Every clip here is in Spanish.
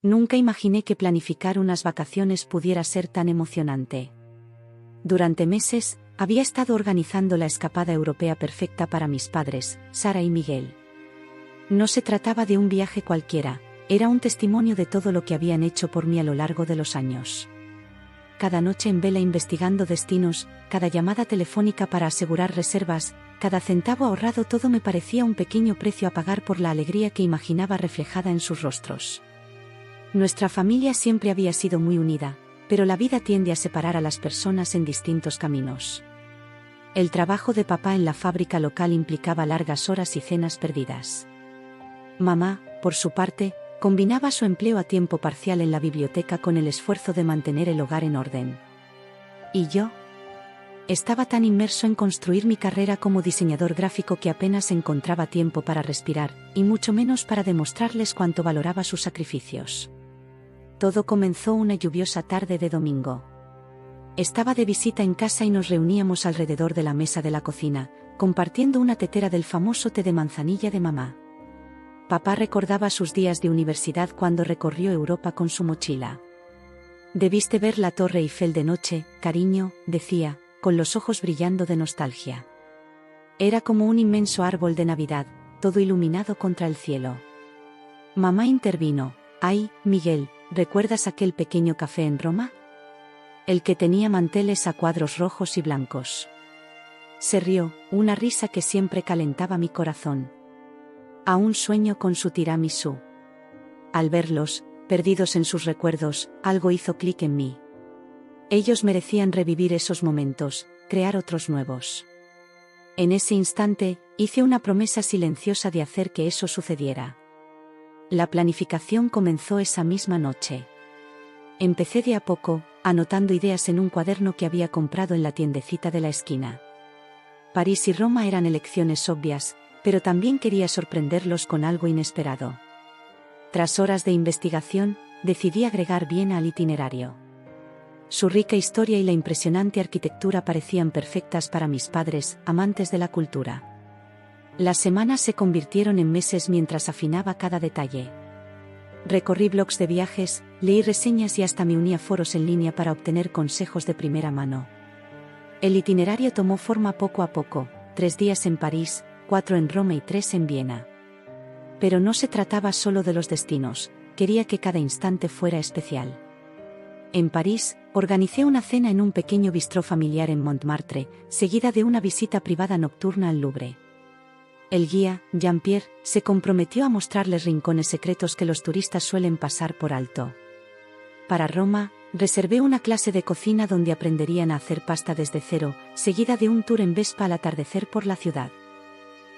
Nunca imaginé que planificar unas vacaciones pudiera ser tan emocionante. Durante meses, había estado organizando la escapada europea perfecta para mis padres, Sara y Miguel. No se trataba de un viaje cualquiera, era un testimonio de todo lo que habían hecho por mí a lo largo de los años. Cada noche en vela investigando destinos, cada llamada telefónica para asegurar reservas, cada centavo ahorrado, todo me parecía un pequeño precio a pagar por la alegría que imaginaba reflejada en sus rostros. Nuestra familia siempre había sido muy unida, pero la vida tiende a separar a las personas en distintos caminos. El trabajo de papá en la fábrica local implicaba largas horas y cenas perdidas. Mamá, por su parte, combinaba su empleo a tiempo parcial en la biblioteca con el esfuerzo de mantener el hogar en orden. ¿Y yo? Estaba tan inmerso en construir mi carrera como diseñador gráfico que apenas encontraba tiempo para respirar, y mucho menos para demostrarles cuánto valoraba sus sacrificios. Todo comenzó una lluviosa tarde de domingo. Estaba de visita en casa y nos reuníamos alrededor de la mesa de la cocina, compartiendo una tetera del famoso té de manzanilla de mamá. Papá recordaba sus días de universidad cuando recorrió Europa con su mochila. «Debiste ver la Torre Eiffel de noche, cariño», decía, con los ojos brillando de nostalgia. Era como un inmenso árbol de Navidad, todo iluminado contra el cielo. Mamá intervino. «Ay, Miguel, ¿recuerdas aquel pequeño café en Roma? El que tenía manteles a cuadros rojos y blancos». Se rió, una risa que siempre calentaba mi corazón. Aún sueño con su tiramisú. Al verlos, perdidos en sus recuerdos, algo hizo clic en mí. Ellos merecían revivir esos momentos, crear otros nuevos. En ese instante, hice una promesa silenciosa de hacer que eso sucediera. La planificación comenzó esa misma noche. Empecé de a poco, anotando ideas en un cuaderno que había comprado en la tiendecita de la esquina. París y Roma eran elecciones obvias, pero también quería sorprenderlos con algo inesperado. Tras horas de investigación, decidí agregar Viena al itinerario. Su rica historia y la impresionante arquitectura parecían perfectas para mis padres, amantes de la cultura. Las semanas se convirtieron en meses mientras afinaba cada detalle. Recorrí blogs de viajes, leí reseñas y hasta me uní a foros en línea para obtener consejos de primera mano. El itinerario tomó forma poco a poco, 3 días en París, 4 en Roma y 3 en Viena. Pero no se trataba solo de los destinos, quería que cada instante fuera especial. En París, organicé una cena en un pequeño bistró familiar en Montmartre, seguida de una visita privada nocturna al Louvre. El guía, Jean-Pierre, se comprometió a mostrarles rincones secretos que los turistas suelen pasar por alto. Para Roma, reservé una clase de cocina donde aprenderían a hacer pasta desde cero, seguida de un tour en Vespa al atardecer por la ciudad.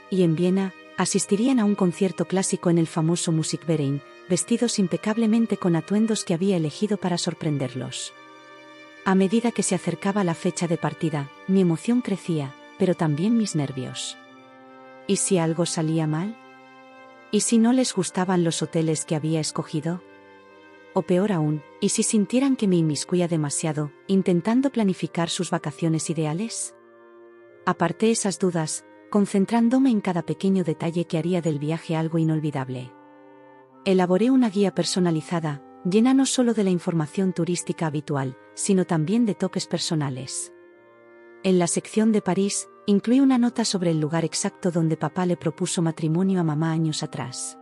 Y en Viena, asistirían a un concierto clásico en el famoso Musikverein, vestidos impecablemente con atuendos que había elegido para sorprenderlos. A medida que se acercaba la fecha de partida, mi emoción crecía, pero también mis nervios. ¿Y si algo salía mal? ¿Y si no les gustaban los hoteles que había escogido? O peor aún, ¿y si sintieran que me inmiscuía demasiado, intentando planificar sus vacaciones ideales? Aparté esas dudas, concentrándome en cada pequeño detalle que haría del viaje algo inolvidable. Elaboré una guía personalizada, llena no solo de la información turística habitual, sino también de toques personales. En la sección de París, incluí una nota sobre el lugar exacto donde papá le propuso matrimonio a mamá años atrás.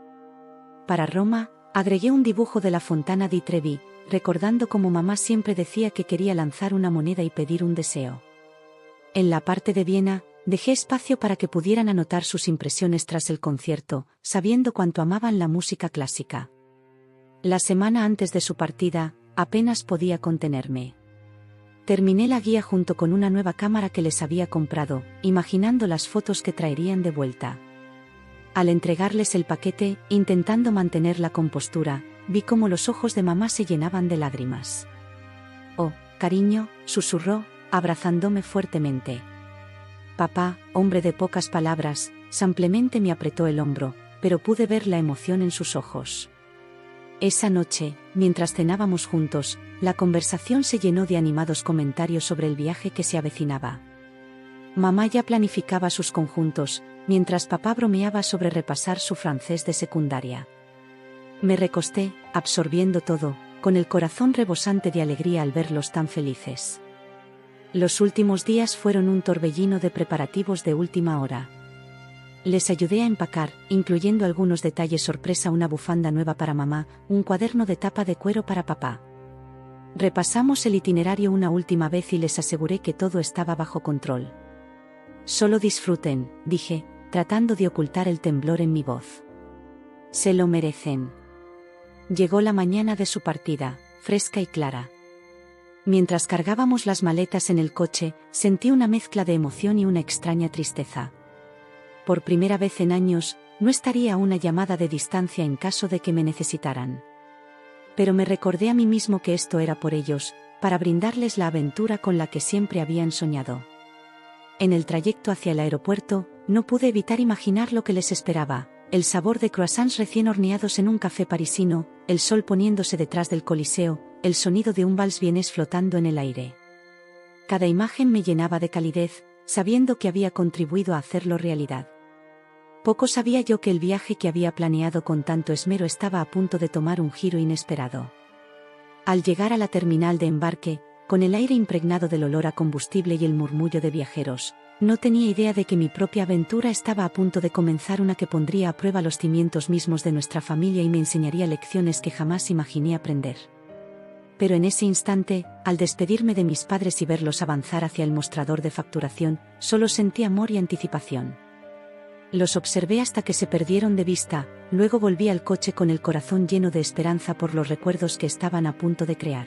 Para Roma, agregué un dibujo de la Fontana di Trevi, recordando cómo mamá siempre decía que quería lanzar una moneda y pedir un deseo. En la parte de Viena, dejé espacio para que pudieran anotar sus impresiones tras el concierto, sabiendo cuánto amaban la música clásica. La semana antes de su partida, apenas podía contenerme. Terminé la guía junto con una nueva cámara que les había comprado, imaginando las fotos que traerían de vuelta. Al entregarles el paquete, intentando mantener la compostura, vi cómo los ojos de mamá se llenaban de lágrimas. «Oh, cariño», susurró, abrazándome fuertemente. Papá, hombre de pocas palabras, simplemente me apretó el hombro, pero pude ver la emoción en sus ojos. Esa noche, mientras cenábamos juntos, la conversación se llenó de animados comentarios sobre el viaje que se avecinaba. Mamá ya planificaba sus conjuntos, mientras papá bromeaba sobre repasar su francés de secundaria. Me recosté, absorbiendo todo, con el corazón rebosante de alegría al verlos tan felices. Los últimos días fueron un torbellino de preparativos de última hora. Les ayudé a empacar, incluyendo algunos detalles sorpresa: una bufanda nueva para mamá, un cuaderno de tapa de cuero para papá. Repasamos el itinerario una última vez y les aseguré que todo estaba bajo control. Solo disfruten, dije, tratando de ocultar el temblor en mi voz. Se lo merecen. Llegó la mañana de su partida, fresca y clara. Mientras cargábamos las maletas en el coche, sentí una mezcla de emoción y una extraña tristeza. Por primera vez en años, no estaría a una llamada de distancia en caso de que me necesitaran. Pero me recordé a mí mismo que esto era por ellos, para brindarles la aventura con la que siempre habían soñado. En el trayecto hacia el aeropuerto, no pude evitar imaginar lo que les esperaba: el sabor de croissants recién horneados en un café parisino, el sol poniéndose detrás del Coliseo, el sonido de un vals vienés flotando en el aire. Cada imagen me llenaba de calidez, sabiendo que había contribuido a hacerlo realidad. Poco sabía yo que el viaje que había planeado con tanto esmero estaba a punto de tomar un giro inesperado. Al llegar a la terminal de embarque, con el aire impregnado del olor a combustible y el murmullo de viajeros, no tenía idea de que mi propia aventura estaba a punto de comenzar, una que pondría a prueba los cimientos mismos de nuestra familia y me enseñaría lecciones que jamás imaginé aprender. Pero en ese instante, al despedirme de mis padres y verlos avanzar hacia el mostrador de facturación, solo sentí amor y anticipación. Los observé hasta que se perdieron de vista, luego volví al coche con el corazón lleno de esperanza por los recuerdos que estaban a punto de crear.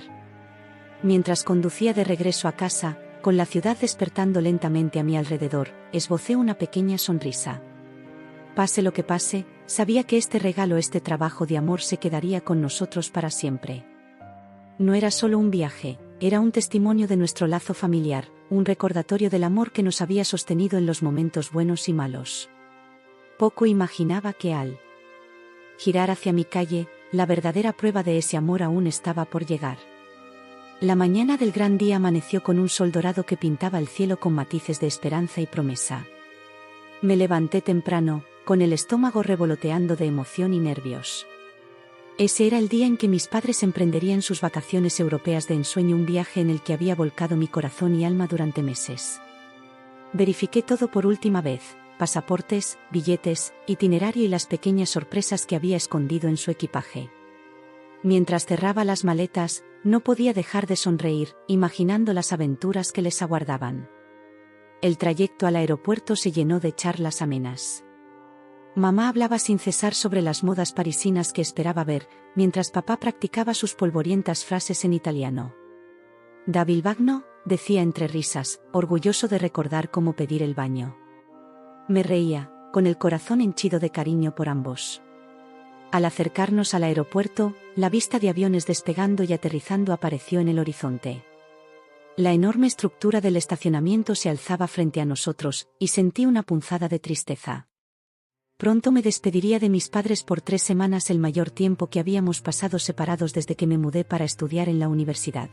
Mientras conducía de regreso a casa, con la ciudad despertando lentamente a mi alrededor, esbocé una pequeña sonrisa. Pase lo que pase, sabía que este regalo, este trabajo de amor, se quedaría con nosotros para siempre. No era solo un viaje, era un testimonio de nuestro lazo familiar, un recordatorio del amor que nos había sostenido en los momentos buenos y malos. Poco imaginaba que al girar hacia mi calle, la verdadera prueba de ese amor aún estaba por llegar. La mañana del gran día amaneció con un sol dorado que pintaba el cielo con matices de esperanza y promesa. Me levanté temprano, con el estómago revoloteando de emoción y nervios. Ese era el día en que mis padres emprenderían sus vacaciones europeas de ensueño, un viaje en el que había volcado mi corazón y alma durante meses. Verifiqué todo por última vez: pasaportes, billetes, itinerario y las pequeñas sorpresas que había escondido en su equipaje. Mientras cerraba las maletas, no podía dejar de sonreír, imaginando las aventuras que les aguardaban. El trayecto al aeropuerto se llenó de charlas amenas. Mamá hablaba sin cesar sobre las modas parisinas que esperaba ver, mientras papá practicaba sus polvorientas frases en italiano. «Da Bilbagno», decía entre risas, orgulloso de recordar cómo pedir el baño. Me reía, con el corazón henchido de cariño por ambos. Al acercarnos al aeropuerto, la vista de aviones despegando y aterrizando apareció en el horizonte. La enorme estructura del estacionamiento se alzaba frente a nosotros, y sentí una punzada de tristeza. Pronto me despediría de mis padres por 3 semanas, el mayor tiempo que habíamos pasado separados desde que me mudé para estudiar en la universidad.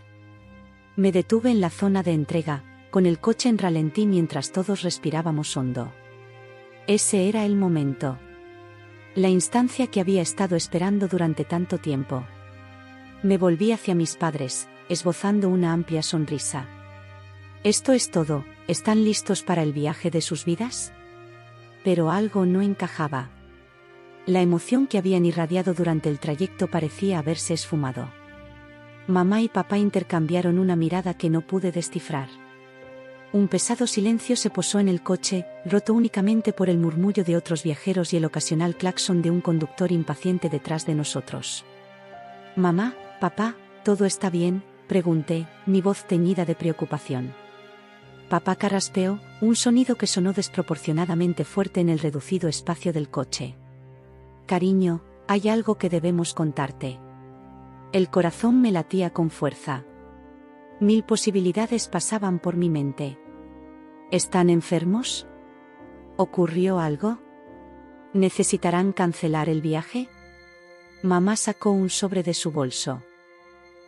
Me detuve en la zona de entrega, con el coche en ralentí mientras todos respirábamos hondo. Ese era el momento. La instancia que había estado esperando durante tanto tiempo. Me volví hacia mis padres, esbozando una amplia sonrisa. «¿Esto es todo? ¿Están listos para el viaje de sus vidas?» Pero algo no encajaba. La emoción que habían irradiado durante el trayecto parecía haberse esfumado. Mamá y papá intercambiaron una mirada que no pude descifrar. Un pesado silencio se posó en el coche, roto únicamente por el murmullo de otros viajeros y el ocasional claxon de un conductor impaciente detrás de nosotros. «Mamá, papá, ¿todo está bien?», pregunté, mi voz teñida de preocupación. Papá carraspeó, un sonido que sonó desproporcionadamente fuerte en el reducido espacio del coche. «Cariño, hay algo que debemos contarte». El corazón me latía con fuerza. 1000 posibilidades pasaban por mi mente. ¿Están enfermos? ¿Ocurrió algo? ¿Necesitarán cancelar el viaje? Mamá sacó un sobre de su bolso.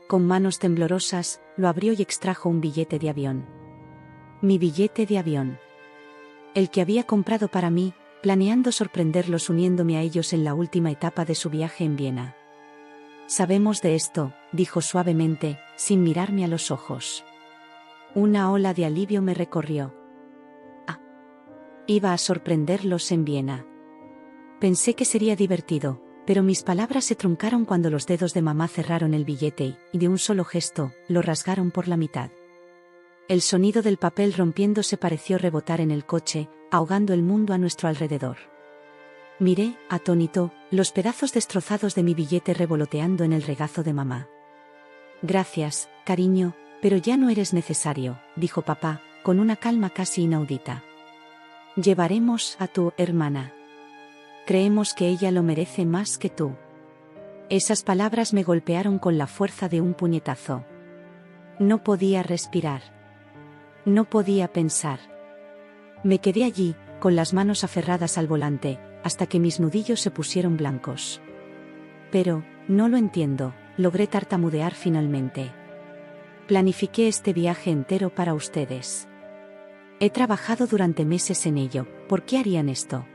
Con manos temblorosas, lo abrió y extrajo un billete de avión. Mi billete de avión. El que había comprado para mí, planeando sorprenderlos uniéndome a ellos en la última etapa de su viaje en Viena. Sabemos de esto, dijo suavemente, sin mirarme a los ojos. Una ola de alivio me recorrió. Iba a sorprenderlos en Viena. Pensé que sería divertido, pero mis palabras se truncaron cuando los dedos de mamá cerraron el billete y, de un solo gesto, lo rasgaron por la mitad. El sonido del papel rompiéndose pareció rebotar en el coche, ahogando el mundo a nuestro alrededor. Miré, atónito, los pedazos destrozados de mi billete revoloteando en el regazo de mamá. Gracias, cariño, pero ya no eres necesario, dijo papá, con una calma casi inaudita. Llevaremos a tu hermana. Creemos que ella lo merece más que tú. Esas palabras me golpearon con la fuerza de un puñetazo. No podía respirar. No podía pensar. Me quedé allí, con las manos aferradas al volante, hasta que mis nudillos se pusieron blancos. Pero, no lo entiendo, logré tartamudear finalmente. Planifiqué este viaje entero para ustedes. He trabajado durante meses en ello, ¿por qué harían esto?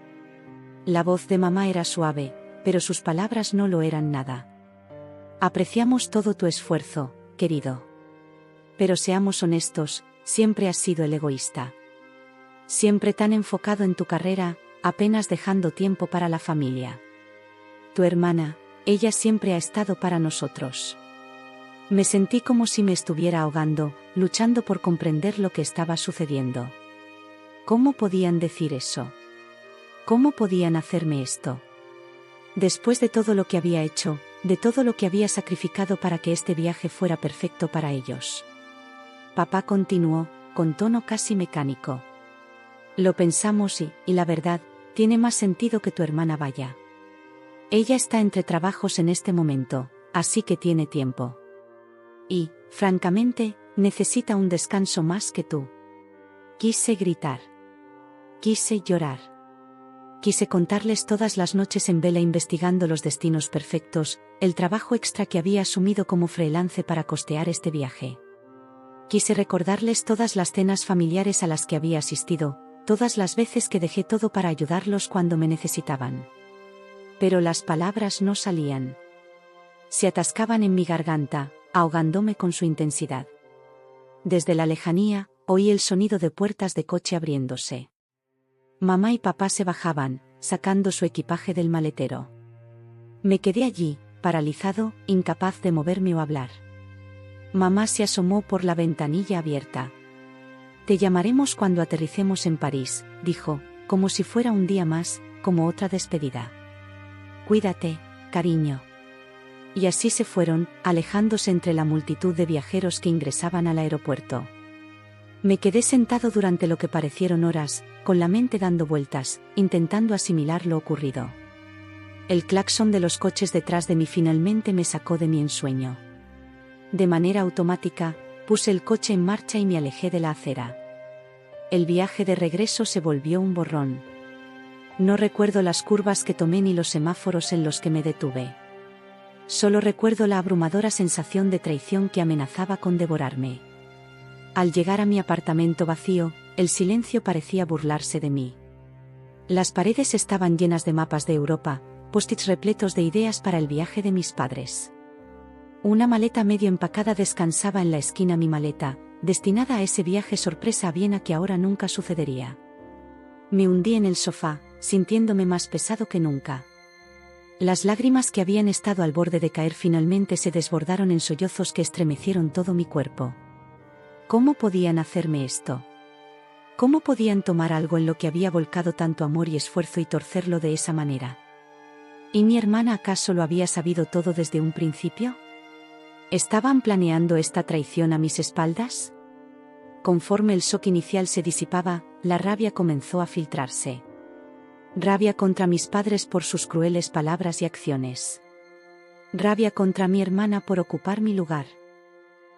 La voz de mamá era suave, pero sus palabras no lo eran nada. Apreciamos todo tu esfuerzo, querido. Pero seamos honestos, siempre has sido el egoísta. Siempre tan enfocado en tu carrera, apenas dejando tiempo para la familia. Tu hermana, ella siempre ha estado para nosotros. Me sentí como si me estuviera ahogando, luchando por comprender lo que estaba sucediendo. ¿Cómo podían decir eso? ¿Cómo podían hacerme esto? Después de todo lo que había hecho, de todo lo que había sacrificado para que este viaje fuera perfecto para ellos. Papá continuó, con tono casi mecánico. Lo pensamos y la verdad, tiene más sentido que tu hermana vaya. Ella está entre trabajos en este momento, así que tiene tiempo. Y, francamente, necesita un descanso más que tú. Quise gritar. Quise llorar. Quise contarles todas las noches en vela investigando los destinos perfectos, el trabajo extra que había asumido como freelance para costear este viaje. Quise recordarles todas las cenas familiares a las que había asistido, todas las veces que dejé todo para ayudarlos cuando me necesitaban. Pero las palabras no salían. Se atascaban en mi garganta, ahogándome con su intensidad. Desde la lejanía, oí el sonido de puertas de coche abriéndose. Mamá y papá se bajaban, sacando su equipaje del maletero. Me quedé allí, paralizado, incapaz de moverme o hablar. Mamá se asomó por la ventanilla abierta. Te llamaremos cuando aterricemos en París, dijo, como si fuera un día más, como otra despedida. Cuídate, cariño. Y así se fueron, alejándose entre la multitud de viajeros que ingresaban al aeropuerto. Me quedé sentado durante lo que parecieron horas, con la mente dando vueltas, intentando asimilar lo ocurrido. El claxon de los coches detrás de mí finalmente me sacó de mi ensueño. De manera automática, puse el coche en marcha y me alejé de la acera. El viaje de regreso se volvió un borrón. No recuerdo las curvas que tomé ni los semáforos en los que me detuve. Solo recuerdo la abrumadora sensación de traición que amenazaba con devorarme. Al llegar a mi apartamento vacío, el silencio parecía burlarse de mí. Las paredes estaban llenas de mapas de Europa, post-its repletos de ideas para el viaje de mis padres. Una maleta medio empacada descansaba en la esquina mi maleta, destinada a ese viaje sorpresa a Viena que ahora nunca sucedería. Me hundí en el sofá, sintiéndome más pesado que nunca. Las lágrimas que habían estado al borde de caer finalmente se desbordaron en sollozos que estremecieron todo mi cuerpo. ¿Cómo podían hacerme esto? ¿Cómo podían tomar algo en lo que había volcado tanto amor y esfuerzo y torcerlo de esa manera? ¿Y mi hermana acaso lo había sabido todo desde un principio? ¿Estaban planeando esta traición a mis espaldas? Conforme el shock inicial se disipaba, la rabia comenzó a filtrarse. Rabia contra mis padres por sus crueles palabras y acciones. Rabia contra mi hermana por ocupar mi lugar.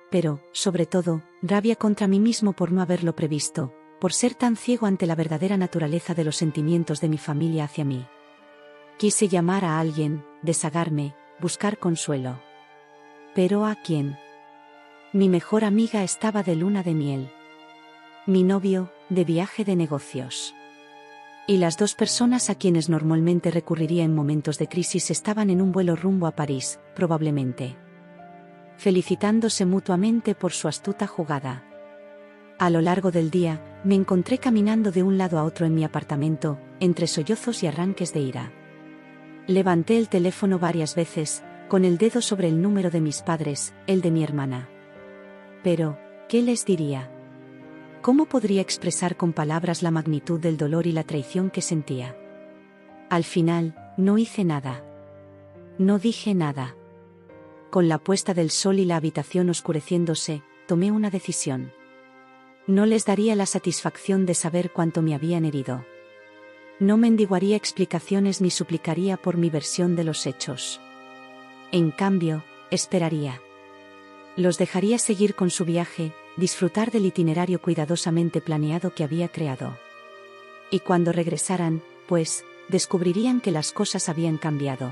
Pero, sobre todo, rabia contra mí mismo por no haberlo previsto, por ser tan ciego ante la verdadera naturaleza de los sentimientos de mi familia hacia mí. Quise llamar a alguien, desahogarme, buscar consuelo. ¿Pero a quién? Mi mejor amiga estaba de luna de miel. Mi novio, de viaje de negocios. Y las dos personas a quienes normalmente recurriría en momentos de crisis estaban en un vuelo rumbo a París, probablemente felicitándose mutuamente por su astuta jugada. A lo largo del día, me encontré caminando de un lado a otro en mi apartamento, entre sollozos y arranques de ira. Levanté el teléfono varias veces, con el dedo sobre el número de mis padres, el de mi hermana. Pero, ¿qué les diría? ¿Cómo podría expresar con palabras la magnitud del dolor y la traición que sentía? Al final, no hice nada. No dije nada. Con la puesta del sol y la habitación oscureciéndose, tomé una decisión. No les daría la satisfacción de saber cuánto me habían herido. No mendiguaría explicaciones ni suplicaría por mi versión de los hechos. En cambio, esperaría. Los dejaría seguir con su viaje, disfrutar del itinerario cuidadosamente planeado que había creado. Y cuando regresaran, pues, descubrirían que las cosas habían cambiado.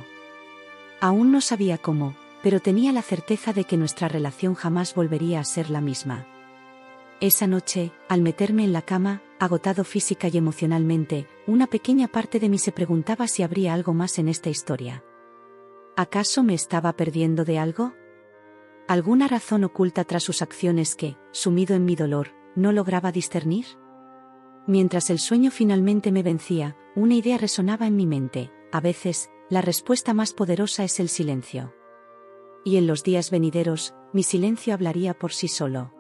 Aún no sabía cómo, pero tenía la certeza de que nuestra relación jamás volvería a ser la misma. Esa noche, al meterme en la cama, agotado física y emocionalmente, una pequeña parte de mí se preguntaba si habría algo más en esta historia. ¿Acaso me estaba perdiendo de algo? ¿Alguna razón oculta tras sus acciones que, sumido en mi dolor, no lograba discernir? Mientras el sueño finalmente me vencía, una idea resonaba en mi mente: a veces, la respuesta más poderosa es el silencio. Y en los días venideros, mi silencio hablaría por sí solo.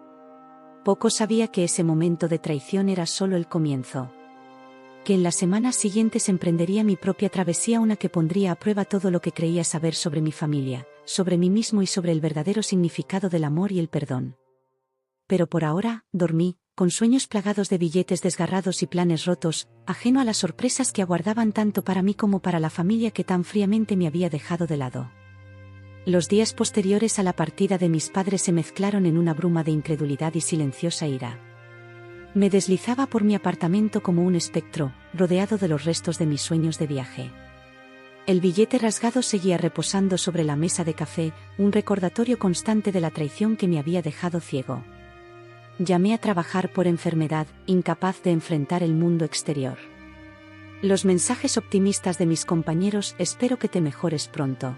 Poco sabía que ese momento de traición era solo el comienzo. Que en las semanas siguientes emprendería mi propia travesía, una que pondría a prueba todo lo que creía saber sobre mi familia, sobre mí mismo y sobre el verdadero significado del amor y el perdón. Pero por ahora, dormí, con sueños plagados de billetes desgarrados y planes rotos, ajeno a las sorpresas que aguardaban tanto para mí como para la familia que tan fríamente me había dejado de lado. Los días posteriores a la partida de mis padres se mezclaron en una bruma de incredulidad y silenciosa ira. Me deslizaba por mi apartamento como un espectro, rodeado de los restos de mis sueños de viaje. El billete rasgado seguía reposando sobre la mesa de café, un recordatorio constante de la traición que me había dejado ciego. Llamé a trabajar por enfermedad, incapaz de enfrentar el mundo exterior. Los mensajes optimistas de mis compañeros: espero que te mejores pronto,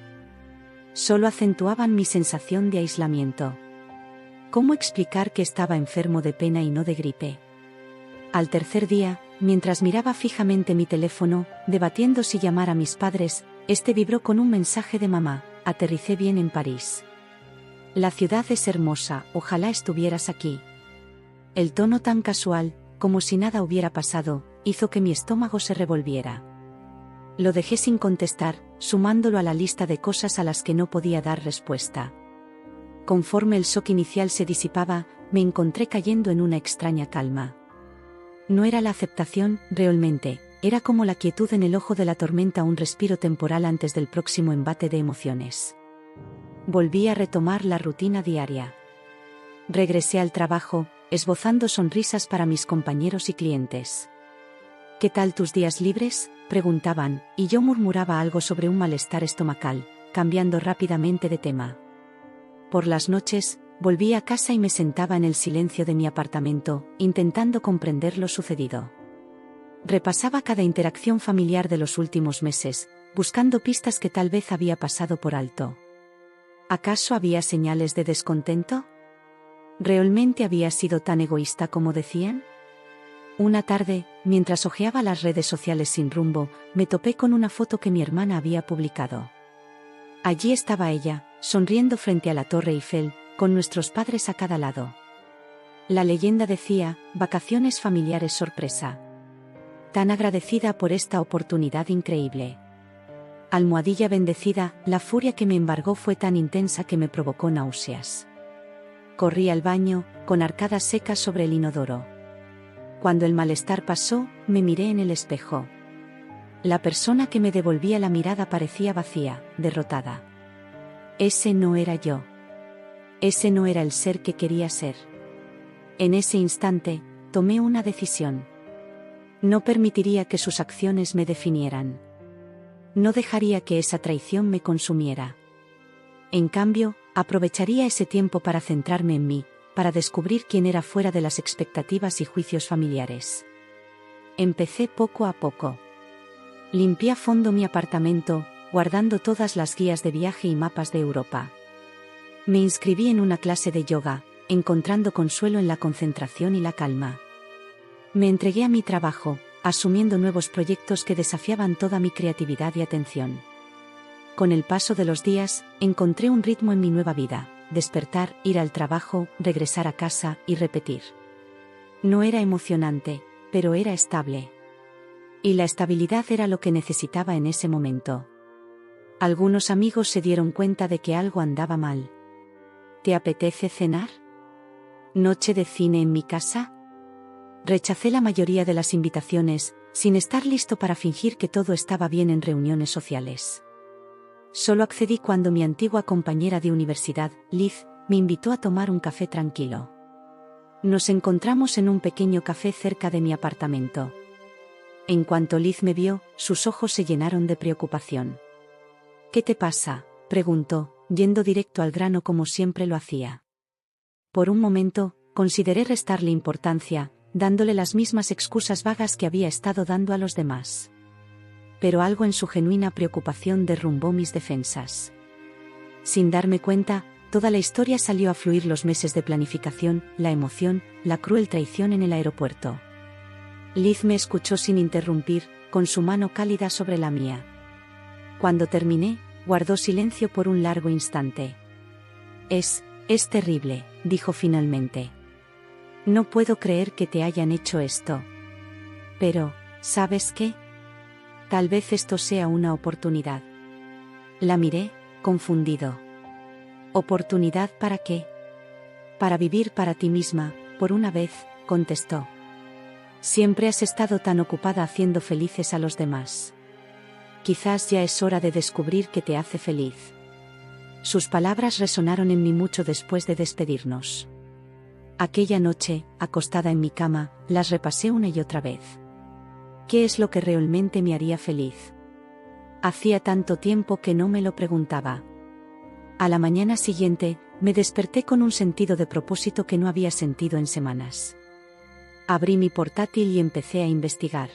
solo acentuaban mi sensación de aislamiento. ¿Cómo explicar que estaba enfermo de pena y no de gripe? Al tercer día, mientras miraba fijamente mi teléfono, debatiendo si llamar a mis padres, este vibró con un mensaje de mamá: aterricé bien en París. La ciudad es hermosa, ojalá estuvieras aquí. El tono tan casual, como si nada hubiera pasado, hizo que mi estómago se revolviera. Lo dejé sin contestar, sumándolo a la lista de cosas a las que no podía dar respuesta. Conforme el shock inicial se disipaba, me encontré cayendo en una extraña calma. No era la aceptación, realmente, era como la quietud en el ojo de la tormenta, un respiro temporal antes del próximo embate de emociones. Volví a retomar la rutina diaria. Regresé al trabajo, esbozando sonrisas para mis compañeros y clientes. ¿Qué tal tus días libres?, preguntaban, y yo murmuraba algo sobre un malestar estomacal, cambiando rápidamente de tema. Por las noches, volví a casa y me sentaba en el silencio de mi apartamento, intentando comprender lo sucedido. Repasaba cada interacción familiar de los últimos meses, buscando pistas que tal vez había pasado por alto. ¿Acaso había señales de descontento? ¿Realmente había sido tan egoísta como decían? Una tarde, mientras hojeaba las redes sociales sin rumbo, me topé con una foto que mi hermana había publicado. Allí estaba ella, sonriendo frente a la Torre Eiffel, con nuestros padres a cada lado. La leyenda decía: vacaciones familiares sorpresa. Tan agradecida por esta oportunidad increíble. Almohadilla bendecida, la furia que me embargó fue tan intensa que me provocó náuseas. Corrí al baño, con arcadas secas sobre el inodoro. Cuando el malestar pasó, me miré en el espejo. La persona que me devolvía la mirada parecía vacía, derrotada. Ese no era yo. Ese no era el ser que quería ser. En ese instante, tomé una decisión. No permitiría que sus acciones me definieran. No dejaría que esa traición me consumiera. En cambio, aprovecharía ese tiempo para centrarme en mí, para descubrir quién era fuera de las expectativas y juicios familiares. Empecé poco a poco. Limpié a fondo mi apartamento, guardando todas las guías de viaje y mapas de Europa. Me inscribí en una clase de yoga, encontrando consuelo en la concentración y la calma. Me entregué a mi trabajo, asumiendo nuevos proyectos que desafiaban toda mi creatividad y atención. Con el paso de los días, encontré un ritmo en mi nueva vida: despertar, ir al trabajo, regresar a casa y repetir. No era emocionante, pero era estable. Y la estabilidad era lo que necesitaba en ese momento. Algunos amigos se dieron cuenta de que algo andaba mal. ¿Te apetece cenar? ¿Noche de cine en mi casa? Rechacé la mayoría de las invitaciones, sin estar listo para fingir que todo estaba bien en reuniones sociales. Solo accedí cuando mi antigua compañera de universidad, Liz, me invitó a tomar un café tranquilo. Nos encontramos en un pequeño café cerca de mi apartamento. En cuanto Liz me vio, sus ojos se llenaron de preocupación. ¿Qué te pasa?, preguntó, yendo directo al grano como siempre lo hacía. Por un momento, consideré restarle importancia, dándole las mismas excusas vagas que había estado dando a los demás. Pero algo en su genuina preocupación derrumbó mis defensas. Sin darme cuenta, toda la historia salió a fluir: los meses de planificación, la emoción, la cruel traición en el aeropuerto. Liz me escuchó sin interrumpir, con su mano cálida sobre la mía. Cuando terminé, guardó silencio por un largo instante. Es terrible, dijo finalmente. No puedo creer que te hayan hecho esto. Pero, ¿sabes qué? Tal vez esto sea una oportunidad. La miré, confundido. ¿Oportunidad para qué? Para vivir para ti misma, por una vez, contestó. Siempre has estado tan ocupada haciendo felices a los demás. Quizás ya es hora de descubrir qué te hace feliz. Sus palabras resonaron en mí mucho después de despedirnos. Aquella noche, acostada en mi cama, las repasé una y otra vez. ¿Qué es lo que realmente me haría feliz? Hacía tanto tiempo que no me lo preguntaba. A la mañana siguiente, me desperté con un sentido de propósito que no había sentido en semanas. Abrí mi portátil y empecé a investigar.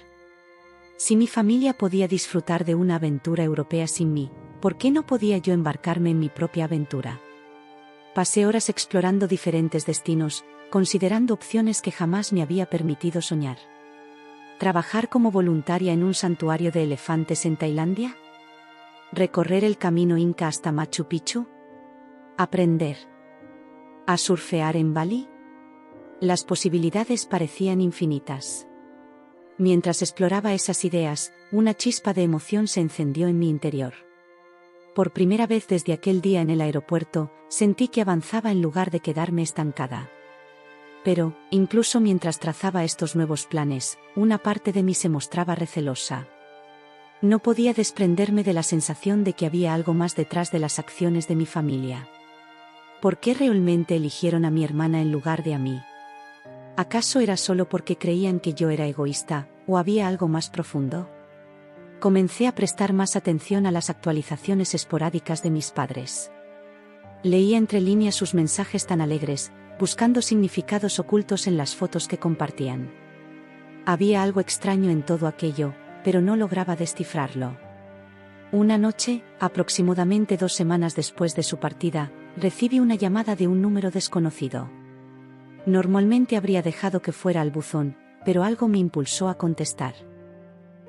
Si mi familia podía disfrutar de una aventura europea sin mí, ¿por qué no podía yo embarcarme en mi propia aventura? Pasé horas explorando diferentes destinos, considerando opciones que jamás me había permitido soñar. ¿Trabajar como voluntaria en un santuario de elefantes en Tailandia? ¿Recorrer el camino inca hasta Machu Picchu? ¿Aprender a surfear en Bali? Las posibilidades parecían infinitas. Mientras exploraba esas ideas, una chispa de emoción se encendió en mi interior. Por primera vez desde aquel día en el aeropuerto, sentí que avanzaba en lugar de quedarme estancada. Pero, incluso mientras trazaba estos nuevos planes, una parte de mí se mostraba recelosa. No podía desprenderme de la sensación de que había algo más detrás de las acciones de mi familia. ¿Por qué realmente eligieron a mi hermana en lugar de a mí? ¿Acaso era solo porque creían que yo era egoísta, o había algo más profundo? Comencé a prestar más atención a las actualizaciones esporádicas de mis padres. Leía entre líneas sus mensajes tan alegres, buscando significados ocultos en las fotos que compartían. Había algo extraño en todo aquello, pero no lograba descifrarlo. Una noche, aproximadamente 2 semanas después de su partida, recibí una llamada de un número desconocido. Normalmente habría dejado que fuera al buzón, pero algo me impulsó a contestar.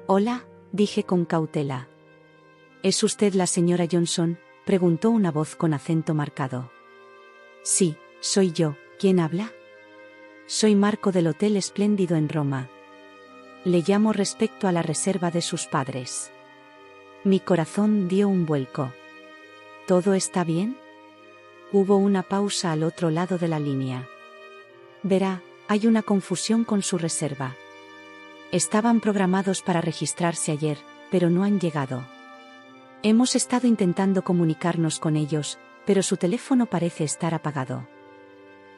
«Hola», dije con cautela. «¿Es usted la señora Johnson?», preguntó una voz con acento marcado. «Sí, soy yo. ¿Quién habla?». «Soy Marco del Hotel Espléndido en Roma. Le llamo respecto a la reserva de sus padres». Mi corazón dio un vuelco. «¿Todo está bien?». Hubo una pausa al otro lado de la línea. «Verá, hay una confusión con su reserva. Estaban programados para registrarse ayer, pero no han llegado. Hemos estado intentando comunicarnos con ellos, pero su teléfono parece estar apagado.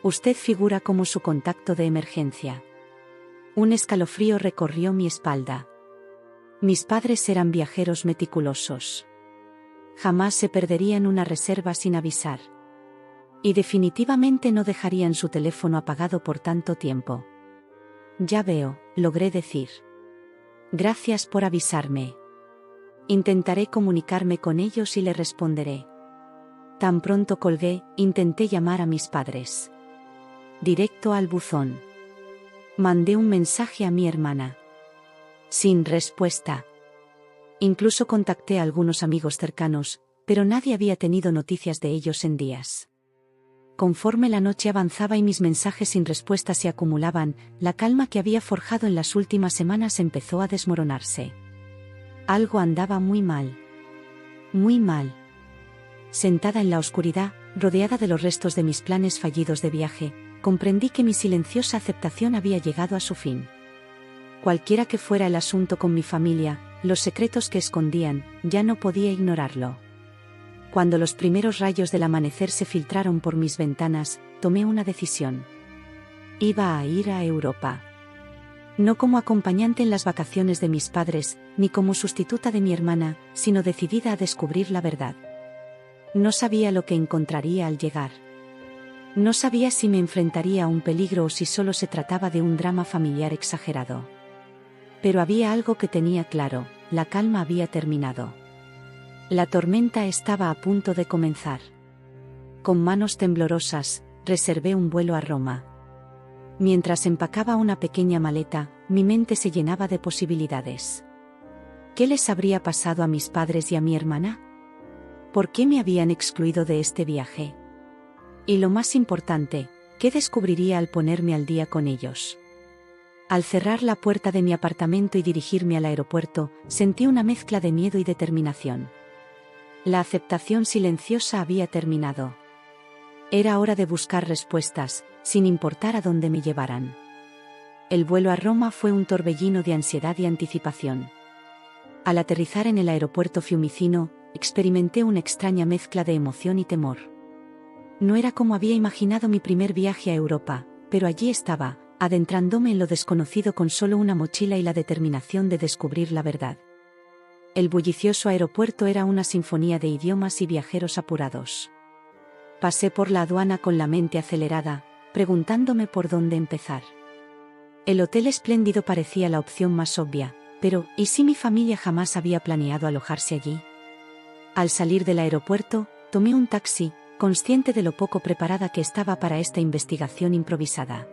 Usted figura como su contacto de emergencia». Un escalofrío recorrió mi espalda. Mis padres eran viajeros meticulosos. Jamás se perderían una reserva sin avisar. Y definitivamente no dejarían su teléfono apagado por tanto tiempo. «Ya veo», logré decir. Gracias por avisarme. Intentaré comunicarme con ellos y le responderé. Tan pronto colgué, intenté llamar a mis padres. Directo al buzón. Mandé un mensaje a mi hermana. Sin respuesta. Incluso contacté a algunos amigos cercanos, pero nadie había tenido noticias de ellos en días. Conforme la noche avanzaba y mis mensajes sin respuesta se acumulaban, la calma que había forjado en las últimas semanas empezó a desmoronarse. Algo andaba muy mal. Muy mal. Sentada en la oscuridad, rodeada de los restos de mis planes fallidos de viaje, comprendí que mi silenciosa aceptación había llegado a su fin. Cualquiera que fuera el asunto con mi familia, los secretos que escondían, ya no podía ignorarlo. Cuando los primeros rayos del amanecer se filtraron por mis ventanas, tomé una decisión. Iba a ir a Europa. No como acompañante en las vacaciones de mis padres, ni como sustituta de mi hermana, sino decidida a descubrir la verdad. No sabía lo que encontraría al llegar. No sabía si me enfrentaría a un peligro o si solo se trataba de un drama familiar exagerado. Pero había algo que tenía claro: la calma había terminado. La tormenta estaba a punto de comenzar. Con manos temblorosas, reservé un vuelo a Roma. Mientras empacaba una pequeña maleta, mi mente se llenaba de posibilidades. ¿Qué les habría pasado a mis padres y a mi hermana? ¿Por qué me habían excluido de este viaje? Y lo más importante, ¿qué descubriría al ponerme al día con ellos? Al cerrar la puerta de mi apartamento y dirigirme al aeropuerto, sentí una mezcla de miedo y determinación. La aceptación silenciosa había terminado. Era hora de buscar respuestas, sin importar a dónde me llevaran. El vuelo a Roma fue un torbellino de ansiedad y anticipación. Al aterrizar en el aeropuerto fiumicino, experimenté una extraña mezcla de emoción y temor. No era como había imaginado mi primer viaje a Europa, pero allí estaba, adentrándome en lo desconocido con solo una mochila y la determinación de descubrir la verdad. El bullicioso aeropuerto era una sinfonía de idiomas y viajeros apurados. Pasé por la aduana con la mente acelerada, preguntándome por dónde empezar. El hotel espléndido parecía la opción más obvia, pero ¿y si mi familia jamás había planeado alojarse allí? Al salir del aeropuerto, tomé un taxi, consciente de lo poco preparada que estaba para esta investigación improvisada.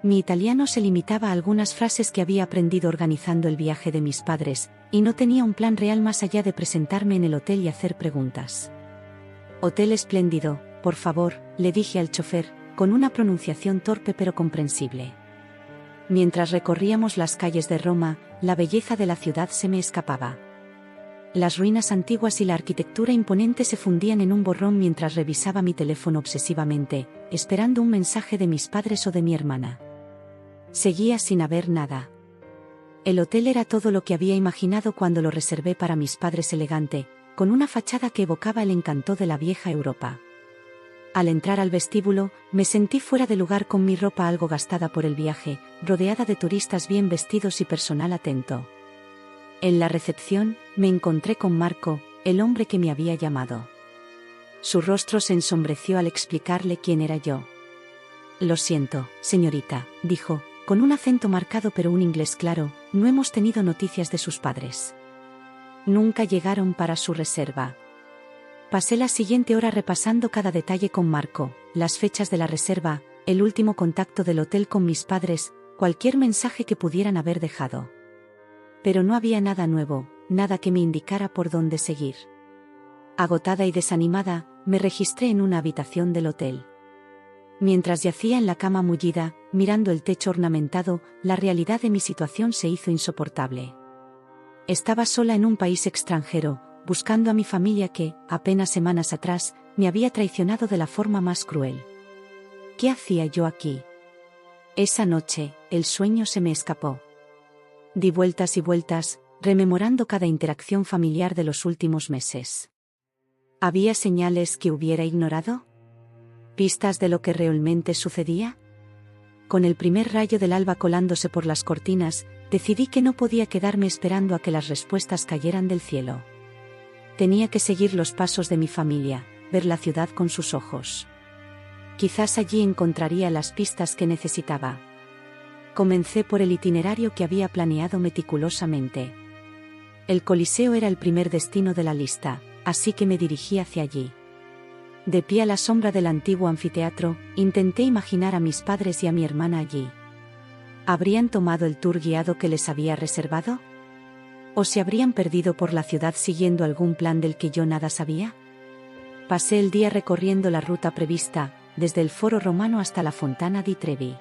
Mi italiano se limitaba a algunas frases que había aprendido organizando el viaje de mis padres, y no tenía un plan real más allá de presentarme en el hotel y hacer preguntas. «Hotel espléndido, por favor», le dije al chofer, con una pronunciación torpe pero comprensible. Mientras recorríamos las calles de Roma, la belleza de la ciudad se me escapaba. Las ruinas antiguas y la arquitectura imponente se fundían en un borrón mientras revisaba mi teléfono obsesivamente, esperando un mensaje de mis padres o de mi hermana. Seguía sin haber nada. El hotel era todo lo que había imaginado cuando lo reservé para mis padres: elegante, con una fachada que evocaba el encanto de la vieja Europa. Al entrar al vestíbulo, me sentí fuera de lugar con mi ropa algo gastada por el viaje, rodeada de turistas bien vestidos y personal atento. En la recepción, me encontré con Marco, el hombre que me había llamado. Su rostro se ensombreció al explicarle quién era yo. «Lo siento, señorita», dijo, con un acento marcado pero un inglés claro, «no hemos tenido noticias de sus padres. Nunca llegaron para su reserva». Pasé la siguiente hora repasando cada detalle con Marco: las fechas de la reserva, el último contacto del hotel con mis padres, cualquier mensaje que pudieran haber dejado. Pero no había nada nuevo, nada que me indicara por dónde seguir. Agotada y desanimada, me registré en una habitación del hotel. Mientras yacía en la cama mullida, mirando el techo ornamentado, la realidad de mi situación se hizo insoportable. Estaba sola en un país extranjero, buscando a mi familia que, apenas semanas atrás, me había traicionado de la forma más cruel. ¿Qué hacía yo aquí? Esa noche, el sueño se me escapó. Di vueltas y vueltas, rememorando cada interacción familiar de los últimos meses. ¿Había señales que hubiera ignorado? ¿Pistas de lo que realmente sucedía? Con el primer rayo del alba colándose por las cortinas, decidí que no podía quedarme esperando a que las respuestas cayeran del cielo. Tenía que seguir los pasos de mi familia, ver la ciudad con sus ojos. Quizás allí encontraría las pistas que necesitaba. Comencé por el itinerario que había planeado meticulosamente. El Coliseo era el primer destino de la lista, así que me dirigí hacia allí. De pie a la sombra del antiguo anfiteatro, intenté imaginar a mis padres y a mi hermana allí. ¿Habrían tomado el tour guiado que les había reservado? ¿O se habrían perdido por la ciudad siguiendo algún plan del que yo nada sabía? Pasé el día recorriendo la ruta prevista, desde el Foro Romano hasta la Fontana di Trevi.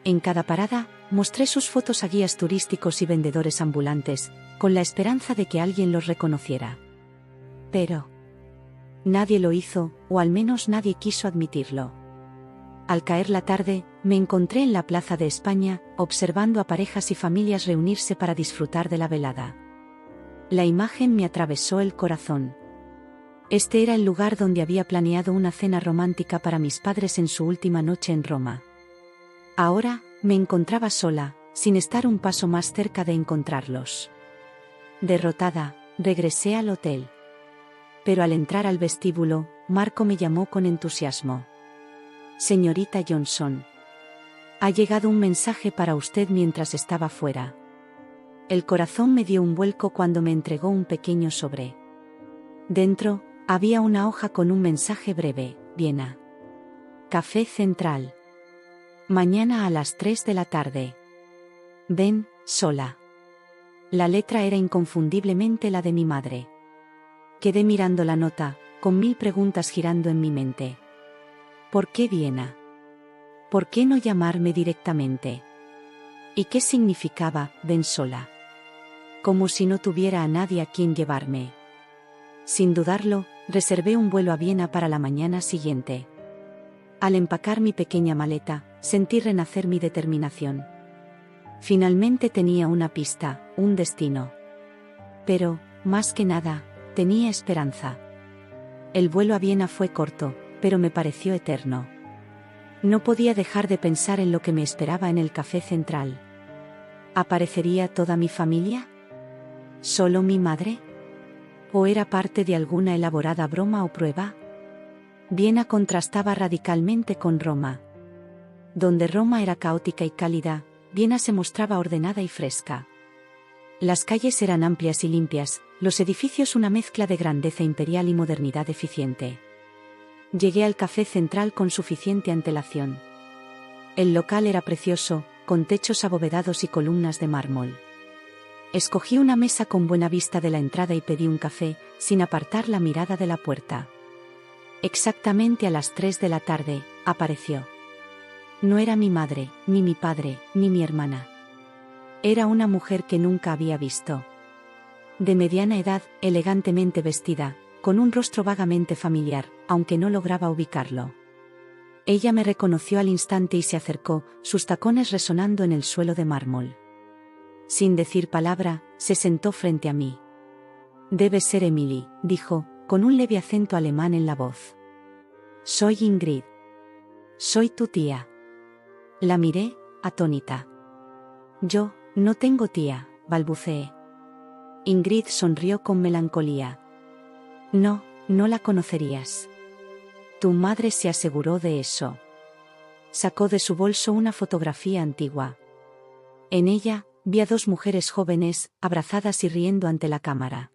En cada parada, mostré sus fotos a guías turísticos y vendedores ambulantes, con la esperanza de que alguien los reconociera. Pero nadie lo hizo, o al menos nadie quiso admitirlo. Al caer la tarde, me encontré en la Plaza de España, observando a parejas y familias reunirse para disfrutar de la velada. La imagen me atravesó el corazón. Este era el lugar donde había planeado una cena romántica para mis padres en su última noche en Roma. Ahora, me encontraba sola, sin estar un paso más cerca de encontrarlos. Derrotada, regresé al hotel. Pero al entrar al vestíbulo, Marco me llamó con entusiasmo. Señorita Johnson. Ha llegado un mensaje para usted mientras estaba fuera. El corazón me dio un vuelco cuando me entregó un pequeño sobre. Dentro, había una hoja con un mensaje breve: Viena. Café Central. Mañana a las 3 de la tarde. Ven, sola. La letra era inconfundiblemente la de mi madre. Quedé mirando la nota, con 1000 preguntas girando en mi mente. ¿Por qué Viena? ¿Por qué no llamarme directamente? ¿Y qué significaba, ven sola? Como si no tuviera a nadie a quien llevarme. Sin dudarlo, reservé un vuelo a Viena para la mañana siguiente. Al empacar mi pequeña maleta, sentí renacer mi determinación. Finalmente tenía una pista, un destino. Pero, más que nada, tenía esperanza. El vuelo a Viena fue corto, pero me pareció eterno. No podía dejar de pensar en lo que me esperaba en el Café Central. ¿Aparecería toda mi familia? ¿Solo mi madre? ¿O era parte de alguna elaborada broma o prueba? Viena contrastaba radicalmente con Roma. Donde Roma era caótica y cálida, Viena se mostraba ordenada y fresca. Las calles eran amplias y limpias, los edificios una mezcla de grandeza imperial y modernidad eficiente. Llegué al Café Central con suficiente antelación. El local era precioso, con techos abovedados y columnas de mármol. Escogí una mesa con buena vista de la entrada y pedí un café, sin apartar la mirada de la puerta. Exactamente a las 3 de la tarde, apareció. No era mi madre, ni mi padre, ni mi hermana. Era una mujer que nunca había visto. De mediana edad, elegantemente vestida, con un rostro vagamente familiar, aunque no lograba ubicarlo. Ella me reconoció al instante y se acercó, sus tacones resonando en el suelo de mármol. Sin decir palabra, se sentó frente a mí. «Debe ser Emily», dijo, con un leve acento alemán en la voz. «Soy Ingrid. Soy tu tía». La miré, atónita. «Yo, no tengo tía», balbuceé. Ingrid sonrió con melancolía. «No, no la conocerías. Tu madre se aseguró de eso». Sacó de su bolso una fotografía antigua. En ella, vi a 2 mujeres jóvenes, abrazadas y riendo ante la cámara.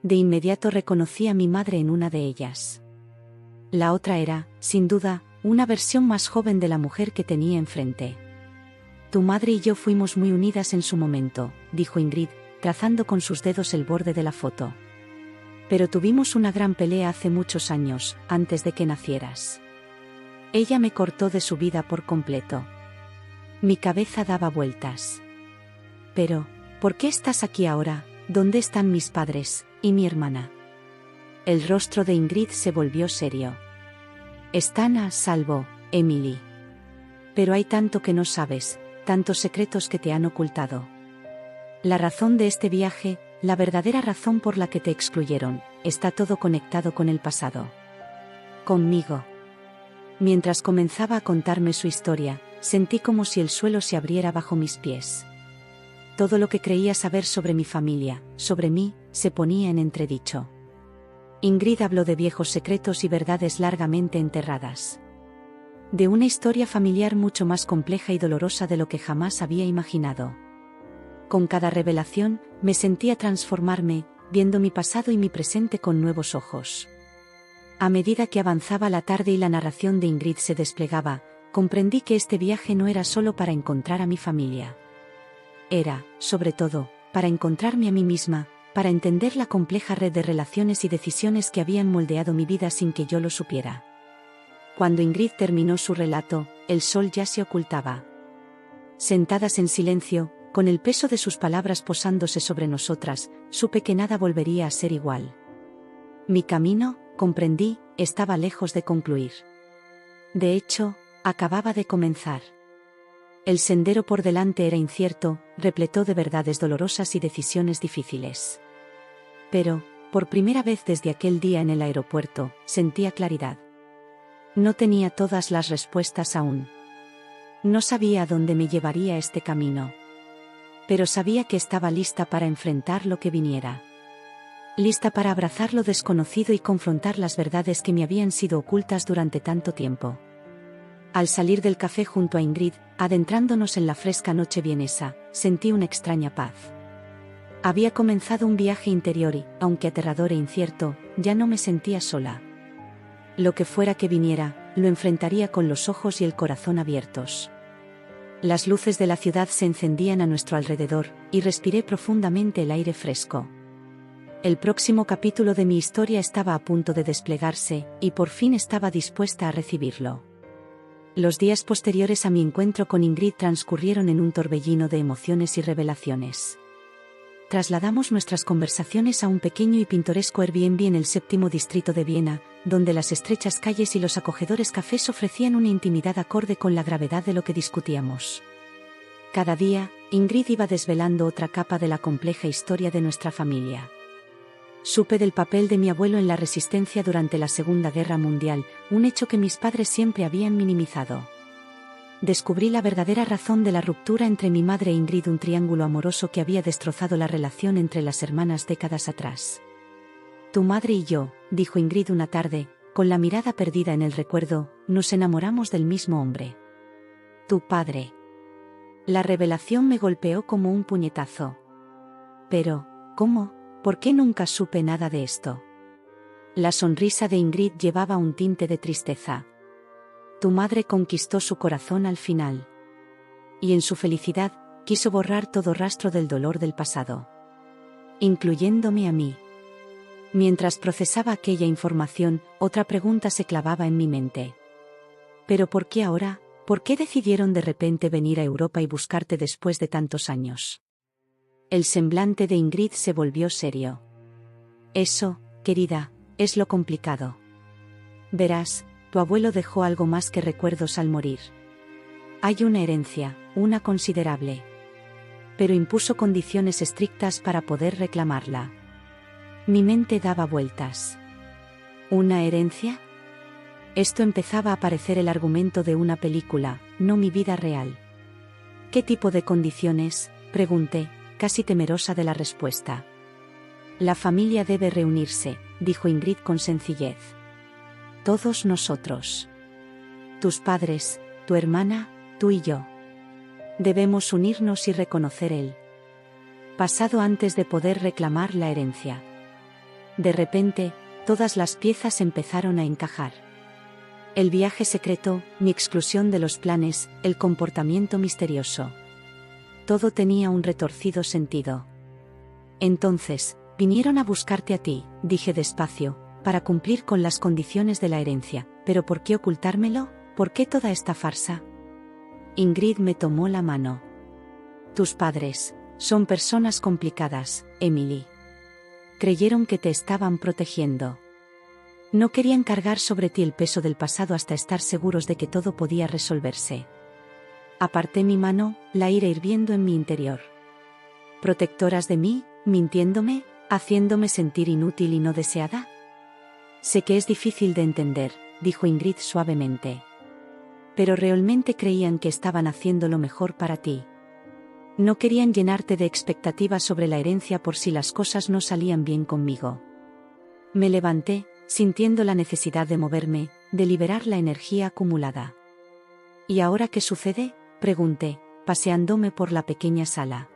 De inmediato reconocí a mi madre en una de ellas. La otra era, sin duda, una versión más joven de la mujer que tenía enfrente. «Tu madre y yo fuimos muy unidas en su momento», dijo Ingrid, trazando con sus dedos el borde de la foto. «Pero tuvimos una gran pelea hace muchos años, antes de que nacieras». Ella me cortó de su vida por completo. Mi cabeza daba vueltas. «Pero, ¿por qué estás aquí ahora? ¿Dónde están mis padres, y mi hermana?» El rostro de Ingrid se volvió serio. «Están a salvo, Emily. Pero hay tanto que no sabes, tantos secretos que te han ocultado. La razón de este viaje, la verdadera razón por la que te excluyeron, está todo conectado con el pasado. Conmigo». Mientras comenzaba a contarme su historia, sentí como si el suelo se abriera bajo mis pies. Todo lo que creía saber sobre mi familia, sobre mí, se ponía en entredicho. Ingrid habló de viejos secretos y verdades largamente enterradas. de una historia familiar mucho más compleja y dolorosa de lo que jamás había imaginado. Con cada revelación, me sentía transformarme, viendo mi pasado y mi presente con nuevos ojos. A medida que avanzaba la tarde y la narración de Ingrid se desplegaba, comprendí que este viaje no era solo para encontrar a mi familia. Era, sobre todo, para encontrarme a mí misma, para entender la compleja red de relaciones y decisiones que habían moldeado mi vida sin que yo lo supiera. Cuando Ingrid terminó su relato, el sol ya se ocultaba. Sentadas en silencio, con el peso de sus palabras posándose sobre nosotras, supe que nada volvería a ser igual. Mi camino, comprendí, estaba lejos de concluir. De hecho, acababa de comenzar. El sendero por delante era incierto, repleto de verdades dolorosas y decisiones difíciles. Pero, por primera vez desde aquel día en el aeropuerto, sentía claridad. No tenía todas las respuestas aún. No sabía a dónde me llevaría este camino. Pero sabía que estaba lista para enfrentar lo que viniera. Lista para abrazar lo desconocido y confrontar las verdades que me habían sido ocultas durante tanto tiempo. Al salir del café junto a Ingrid, adentrándonos en la fresca noche vienesa, sentí una extraña paz. Había comenzado un viaje interior y, aunque aterrador e incierto, ya no me sentía sola. Lo que fuera que viniera, lo enfrentaría con los ojos y el corazón abiertos. Las luces de la ciudad se encendían a nuestro alrededor, y respiré profundamente el aire fresco. El próximo capítulo de mi historia estaba a punto de desplegarse, y por fin estaba dispuesta a recibirlo. Los días posteriores a mi encuentro con Ingrid transcurrieron en un torbellino de emociones y revelaciones. Trasladamos nuestras conversaciones a un pequeño y pintoresco Airbnb en el 7º distrito de Viena, donde las estrechas calles y los acogedores cafés ofrecían una intimidad acorde con la gravedad de lo que discutíamos. Cada día, Ingrid iba desvelando otra capa de la compleja historia de nuestra familia. Supe del papel de mi abuelo en la resistencia durante la Segunda Guerra Mundial, un hecho que mis padres siempre habían minimizado. Descubrí la verdadera razón de la ruptura entre mi madre e Ingrid, un triángulo amoroso que había destrozado la relación entre las hermanas décadas atrás. Tu madre y yo, dijo Ingrid una tarde, con la mirada perdida en el recuerdo, nos enamoramos del mismo hombre. Tu padre. La revelación me golpeó como un puñetazo. Pero, ¿cómo? ¿Por qué nunca supe nada de esto? La sonrisa de Ingrid llevaba un tinte de tristeza. Tu madre conquistó su corazón al final. Y en su felicidad, quiso borrar todo rastro del dolor del pasado. Incluyéndome a mí. Mientras procesaba aquella información, otra pregunta se clavaba en mi mente. ¿Pero por qué ahora? ¿Por qué decidieron de repente venir a Europa y buscarte después de tantos años? El semblante de Ingrid se volvió serio. Eso, querida, es lo complicado. Verás, tu abuelo dejó algo más que recuerdos al morir. Hay una herencia, una considerable. Pero impuso condiciones estrictas para poder reclamarla. Mi mente daba vueltas. ¿Una herencia? Esto empezaba a parecer el argumento de una película, no mi vida real. ¿Qué tipo de condiciones?, pregunté, casi temerosa de la respuesta. La familia debe reunirse, dijo Ingrid con sencillez. Todos nosotros. Tus padres, tu hermana, tú y yo. Debemos unirnos y reconocer el pasado antes de poder reclamar la herencia. De repente, todas las piezas empezaron a encajar. El viaje secreto, mi exclusión de los planes, el comportamiento misterioso. Todo tenía un retorcido sentido. Entonces, vinieron a buscarte a ti, dije despacio, para cumplir con las condiciones de la herencia. ¿Pero por qué ocultármelo? ¿Por qué toda esta farsa? Ingrid me tomó la mano. Tus padres son personas complicadas, Emily. Creyeron que te estaban protegiendo. No querían cargar sobre ti el peso del pasado hasta estar seguros de que todo podía resolverse. Aparté mi mano, la ira hirviendo en mi interior. ¿Protectoras de mí, mintiéndome, haciéndome sentir inútil y no deseada? Sé que es difícil de entender, dijo Ingrid suavemente. Pero realmente creían que estaban haciendo lo mejor para ti. No querían llenarte de expectativas sobre la herencia por si las cosas no salían bien conmigo. Me levanté, sintiendo la necesidad de moverme, de liberar la energía acumulada. ¿Y ahora qué sucede?, pregunté, paseándome por la pequeña sala.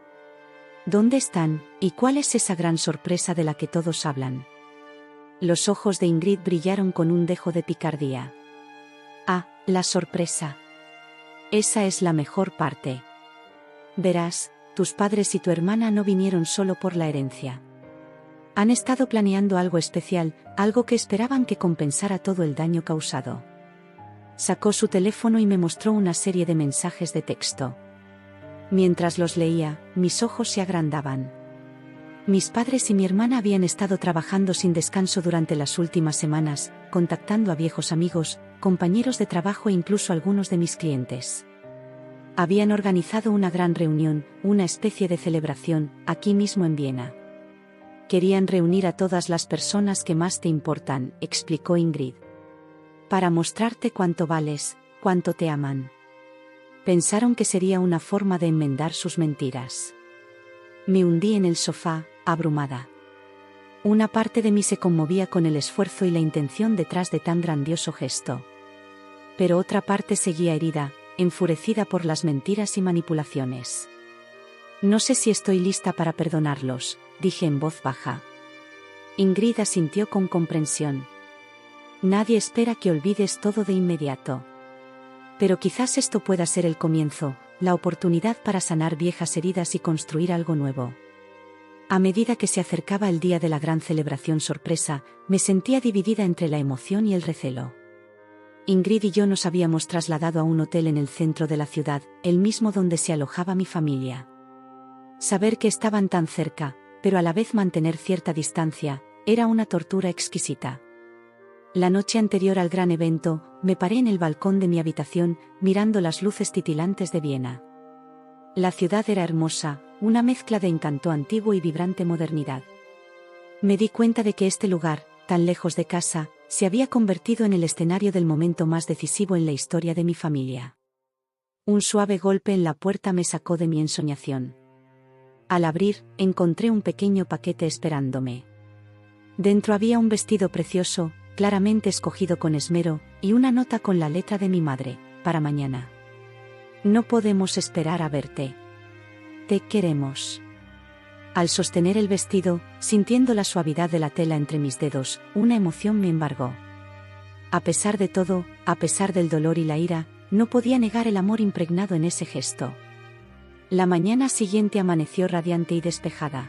¿Dónde están, y cuál es esa gran sorpresa de la que todos hablan? Los ojos de Ingrid brillaron con un dejo de picardía. Ah, la sorpresa. Esa es la mejor parte. Verás, tus padres y tu hermana no vinieron solo por la herencia. Han estado planeando algo especial, algo que esperaban que compensara todo el daño causado. Sacó su teléfono y me mostró una serie de mensajes de texto. Mientras los leía, mis ojos se agrandaban. Mis padres y mi hermana habían estado trabajando sin descanso durante las últimas semanas, contactando a viejos amigos, compañeros de trabajo e incluso algunos de mis clientes. Habían organizado una gran reunión, una especie de celebración, aquí mismo en Viena. Querían reunir a todas las personas que más te importan, explicó Ingrid. Para mostrarte cuánto vales, cuánto te aman. Pensaron que sería una forma de enmendar sus mentiras. Me hundí en el sofá, abrumada. Una parte de mí se conmovía con el esfuerzo y la intención detrás de tan grandioso gesto. Pero otra parte seguía herida, enfurecida por las mentiras y manipulaciones. No sé si estoy lista para perdonarlos, dije en voz baja. Ingrid asintió con comprensión. Nadie espera que olvides todo de inmediato. Pero quizás esto pueda ser el comienzo, la oportunidad para sanar viejas heridas y construir algo nuevo. A medida que se acercaba el día de la gran celebración sorpresa, me sentía dividida entre la emoción y el recelo. Ingrid y yo nos habíamos trasladado a un hotel en el centro de la ciudad, el mismo donde se alojaba mi familia. Saber que estaban tan cerca, pero a la vez mantener cierta distancia, era una tortura exquisita. La noche anterior al gran evento, me paré en el balcón de mi habitación, mirando las luces titilantes de Viena. La ciudad era hermosa, una mezcla de encanto antiguo y vibrante modernidad. Me di cuenta de que este lugar, tan lejos de casa, se había convertido en el escenario del momento más decisivo en la historia de mi familia. Un suave golpe en la puerta me sacó de mi ensoñación. Al abrir, encontré un pequeño paquete esperándome. Dentro había un vestido precioso, claramente escogido con esmero, y una nota con la letra de mi madre, para mañana. No podemos esperar a verte. Te queremos. Al sostener el vestido, sintiendo la suavidad de la tela entre mis dedos, una emoción me embargó. A pesar de todo, a pesar del dolor y la ira, no podía negar el amor impregnado en ese gesto. La mañana siguiente amaneció radiante y despejada.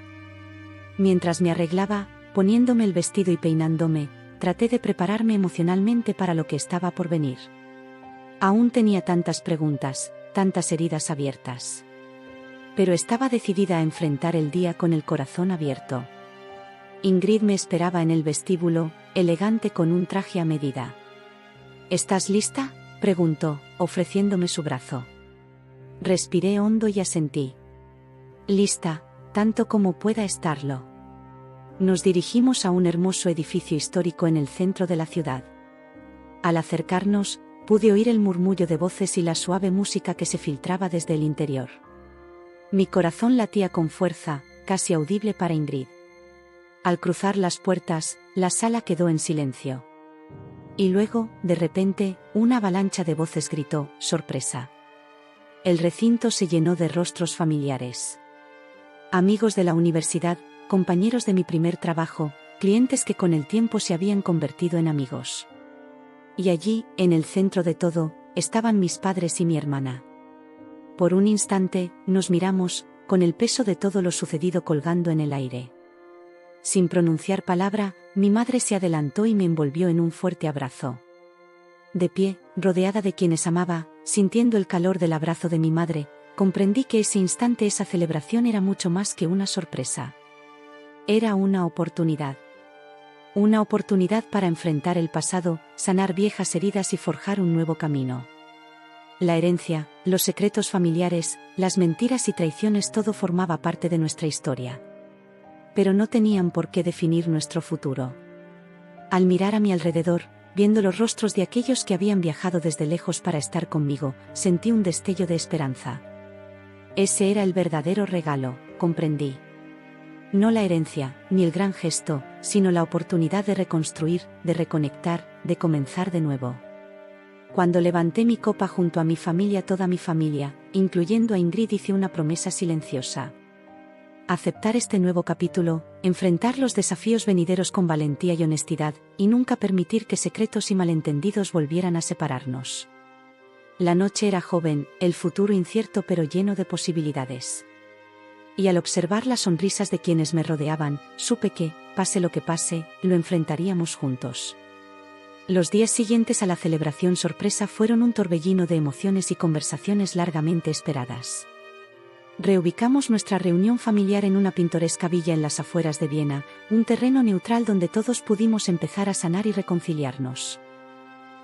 Mientras me arreglaba, poniéndome el vestido y peinándome, traté de prepararme emocionalmente para lo que estaba por venir. Aún tenía tantas preguntas, tantas heridas abiertas. Pero estaba decidida a enfrentar el día con el corazón abierto. Ingrid me esperaba en el vestíbulo, elegante con un traje a medida. ¿Estás lista?, preguntó, ofreciéndome su brazo. Respiré hondo y asentí. Lista, tanto como pueda estarlo. Nos dirigimos a un hermoso edificio histórico en el centro de la ciudad. Al acercarnos, pude oír el murmullo de voces y la suave música que se filtraba desde el interior. Mi corazón latía con fuerza, casi audible para Ingrid. Al cruzar las puertas, la sala quedó en silencio. Y luego, de repente, una avalancha de voces gritó: ¡sorpresa! El recinto se llenó de rostros familiares. Amigos de la universidad, compañeros de mi primer trabajo, clientes que con el tiempo se habían convertido en amigos. Y allí, en el centro de todo, estaban mis padres y mi hermana. Por un instante, nos miramos, con el peso de todo lo sucedido colgando en el aire. Sin pronunciar palabra, mi madre se adelantó y me envolvió en un fuerte abrazo. De pie, rodeada de quienes amaba, sintiendo el calor del abrazo de mi madre, comprendí que ese instante, esa celebración era mucho más que una sorpresa. Era una oportunidad. Una oportunidad para enfrentar el pasado, sanar viejas heridas y forjar un nuevo camino. La herencia, los secretos familiares, las mentiras y traiciones, todo formaba parte de nuestra historia. Pero no tenían por qué definir nuestro futuro. Al mirar a mi alrededor, viendo los rostros de aquellos que habían viajado desde lejos para estar conmigo, sentí un destello de esperanza. Ese era el verdadero regalo, comprendí. No la herencia, ni el gran gesto, sino la oportunidad de reconstruir, de reconectar, de comenzar de nuevo. Cuando levanté mi copa junto a mi familia, toda mi familia, incluyendo a Ingrid, hice una promesa silenciosa. Aceptar este nuevo capítulo, enfrentar los desafíos venideros con valentía y honestidad, y nunca permitir que secretos y malentendidos volvieran a separarnos. La noche era joven, el futuro incierto pero lleno de posibilidades. Y al observar las sonrisas de quienes me rodeaban, supe que, pase lo que pase, lo enfrentaríamos juntos. Los días siguientes a la celebración sorpresa fueron un torbellino de emociones y conversaciones largamente esperadas. Reubicamos nuestra reunión familiar en una pintoresca villa en las afueras de Viena, un terreno neutral donde todos pudimos empezar a sanar y reconciliarnos.